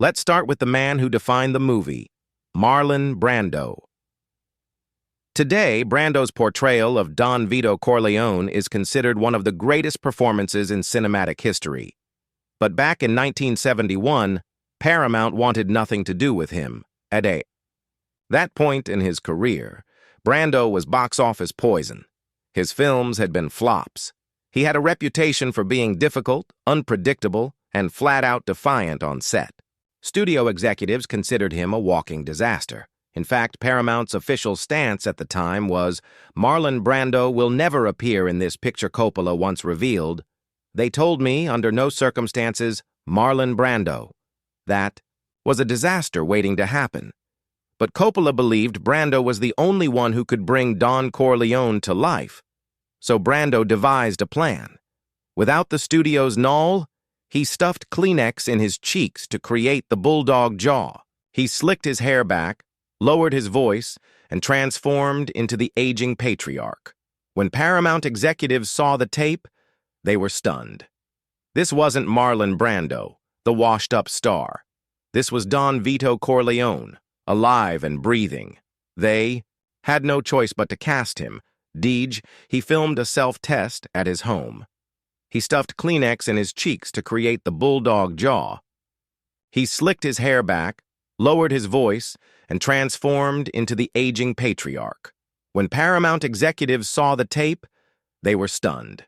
Let's start with the man who defined the movie, Marlon Brando. Today, Brando's portrayal of Don Vito Corleone is considered one of the greatest performances in cinematic history. But back in 1971, Paramount wanted nothing to do with him. At that point in his career, Brando was box office poison. His films had been flops. He had a reputation for being difficult, unpredictable, and flat-out defiant on set. Studio executives considered him a walking disaster. In fact, Paramount's official stance at the time was, Marlon Brando will never appear in this picture Coppola once revealed. They told me, under no circumstances, Marlon Brando. That was a disaster waiting to happen. But Coppola believed Brando was the only one who could bring Don Corleone to life. So Brando devised a plan. Without the studio's null, he stuffed Kleenex in his cheeks to create the bulldog jaw. He slicked his hair back, lowered his voice, and transformed into the aging patriarch. When Paramount executives saw the tape, they were stunned. This wasn't Marlon Brando, the washed-up star. This was Don Vito Corleone, alive and breathing. They had no choice but to cast him. He filmed a self-test at his home. He stuffed Kleenex in his cheeks to create the bulldog jaw. He slicked his hair back, lowered his voice, and transformed into the aging patriarch. When Paramount executives saw the tape, they were stunned.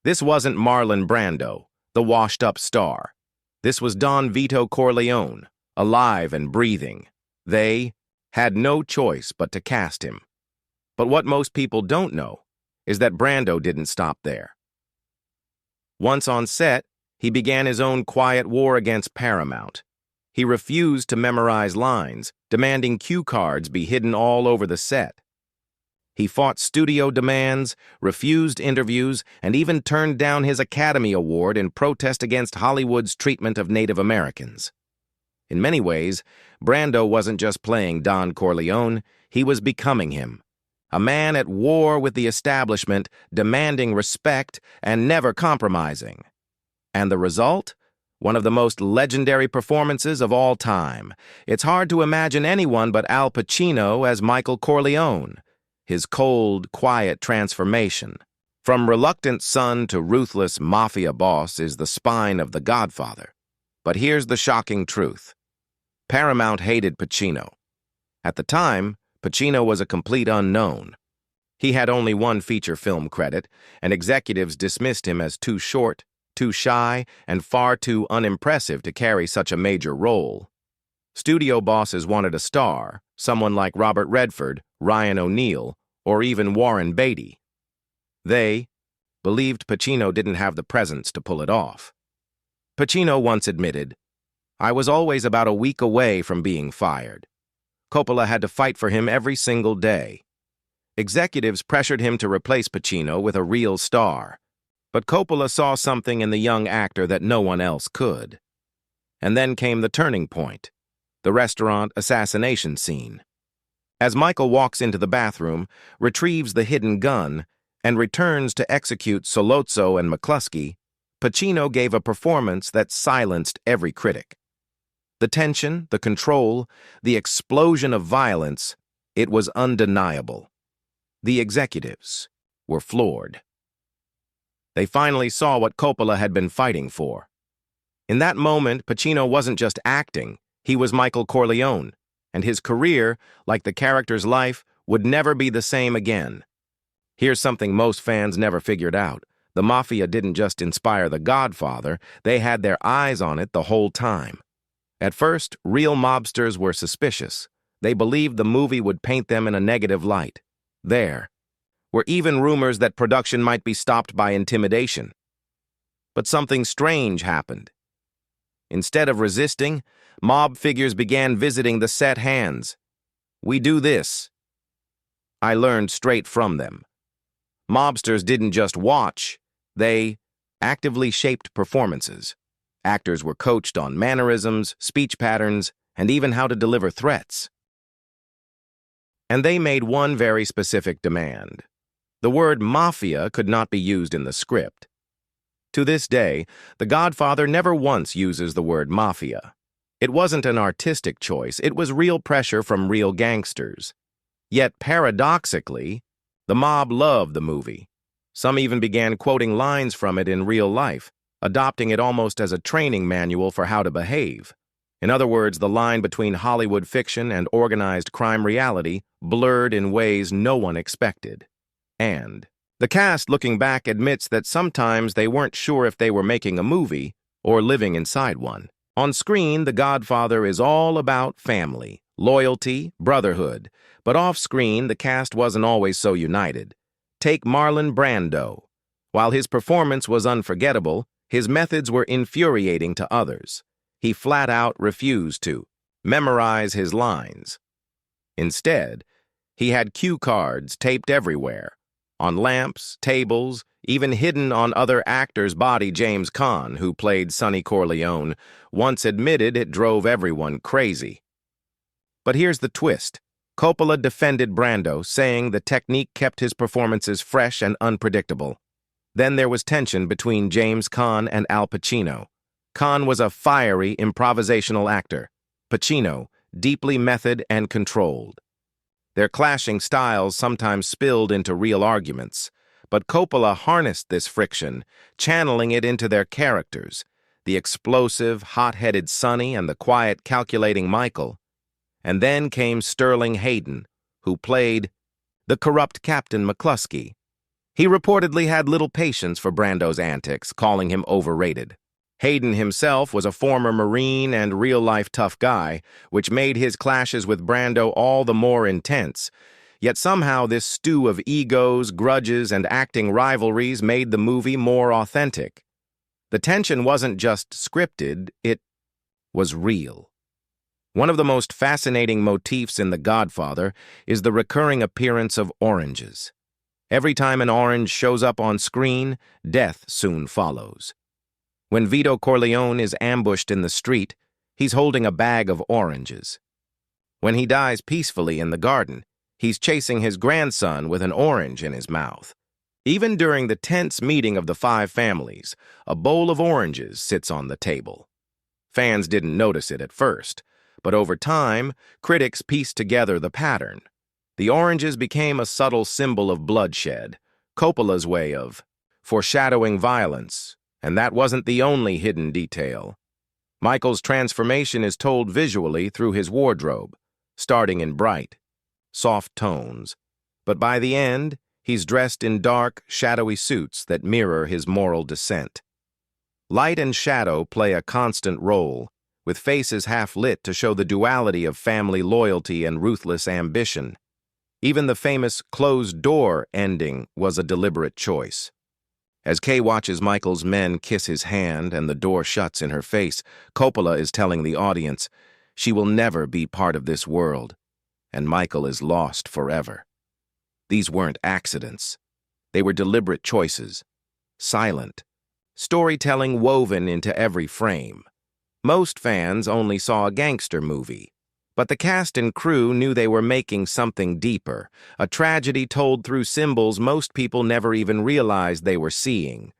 This wasn't Marlon Brando, the washed-up star. This was Don Vito Corleone, alive and breathing. They had no choice but to cast him. But what most people don't know is that Brando didn't stop there. Once on set, he began his own quiet war against Paramount. He refused to memorize lines, demanding cue cards be hidden all over the set. He fought studio demands, refused interviews, and even turned down his Academy Award in protest against Hollywood's treatment of Native Americans. In many ways, Brando wasn't just playing Don Corleone, he was becoming him. A man at war with the establishment, demanding respect and never compromising. And the result? One of the most legendary performances of all time. It's hard to imagine anyone but Al Pacino as Michael Corleone. His cold, quiet transformation. From reluctant son to ruthless mafia boss is the spine of the Godfather. But here's the shocking truth. Paramount hated Pacino. At the time, Pacino was a complete unknown. He had only one feature film credit, and executives dismissed him as too short, too shy, and far too unimpressive to carry such a major role. Studio bosses wanted a star, someone like Robert Redford, Ryan O'Neal, or even Warren Beatty. They believed Pacino didn't have the presence to pull it off. Pacino once admitted, "I was always about a week away from being fired." Coppola had to fight for him every single day. Executives pressured him to replace Pacino with a real star. But Coppola saw something in the young actor that no one else could. And then came the turning point, the restaurant assassination scene. As Michael walks into the bathroom, retrieves the hidden gun, and returns to execute Solozzo and McCluskey, Pacino gave a performance that silenced every critic. The tension, the control, the explosion of violence, it was undeniable. The executives were floored. They finally saw what Coppola had been fighting for. In that moment, Pacino wasn't just acting, he was Michael Corleone, and his career, like the character's life, would never be the same again. Here's something most fans never figured out. The Mafia didn't just inspire The Godfather, they had their eyes on it the whole time. At first, real mobsters were suspicious. They believed the movie would paint them in a negative light. There were even rumors that production might be stopped by intimidation. But something strange happened. Instead of resisting, mob figures began visiting the set hands. "We do this." I learned straight from them. Mobsters didn't just watch, they actively shaped performances. Actors were coached on mannerisms, speech patterns, and even how to deliver threats. And they made one very specific demand. The word mafia could not be used in the script. To this day, The Godfather never once uses the word mafia. It wasn't an artistic choice, it was real pressure from real gangsters. Yet, paradoxically, the mob loved the movie. Some even began quoting lines from it in real life, adopting it almost as a training manual for how to behave. In other words, the line between Hollywood fiction and organized crime reality blurred in ways no one expected. And the cast, looking back, admits that sometimes they weren't sure if they were making a movie or living inside one. On screen, The Godfather is all about family, loyalty, brotherhood, but off-screen, the cast wasn't always so united. Take Marlon Brando. While his performance was unforgettable, his methods were infuriating to others. He flat out refused to memorize his lines. Instead, he had cue cards taped everywhere, on lamps, tables, even hidden on other actors' body. James Caan, who played Sonny Corleone, once admitted it drove everyone crazy. But here's the twist. Coppola defended Brando, saying the technique kept his performances fresh and unpredictable. Then there was tension between James Caan and Al Pacino. Caan was a fiery, improvisational actor. Pacino, deeply method and controlled. Their clashing styles sometimes spilled into real arguments, but Coppola harnessed this friction, channeling it into their characters, the explosive, hot-headed Sonny and the quiet, calculating Michael. And then came Sterling Hayden, who played the corrupt Captain McCluskey. He reportedly had little patience for Brando's antics, calling him overrated. Hayden himself was a former Marine and real-life tough guy, which made his clashes with Brando all the more intense. Yet somehow this stew of egos, grudges, and acting rivalries made the movie more authentic. The tension wasn't just scripted, it was real. One of the most fascinating motifs in The Godfather is the recurring appearance of oranges. Every time an orange shows up on screen, death soon follows. When Vito Corleone is ambushed in the street, he's holding a bag of oranges. When he dies peacefully in the garden, he's chasing his grandson with an orange in his mouth. Even during the tense meeting of the five families, a bowl of oranges sits on the table. Fans didn't notice it at first, but over time, critics pieced together the pattern. The oranges became a subtle symbol of bloodshed, Coppola's way of foreshadowing violence, and that wasn't the only hidden detail. Michael's transformation is told visually through his wardrobe, starting in bright, soft tones, but by the end, he's dressed in dark, shadowy suits that mirror his moral descent. Light and shadow play a constant role, with faces half lit to show the duality of family loyalty and ruthless ambition. Even the famous closed door ending was a deliberate choice. As Kay watches Michael's men kiss his hand and the door shuts in her face, Coppola is telling the audience, she will never be part of this world, and Michael is lost forever. These weren't accidents. They were deliberate choices, silent, storytelling woven into every frame. Most fans only saw a gangster movie, but the cast and crew knew they were making something deeper, a tragedy told through symbols most people never even realized they were seeing.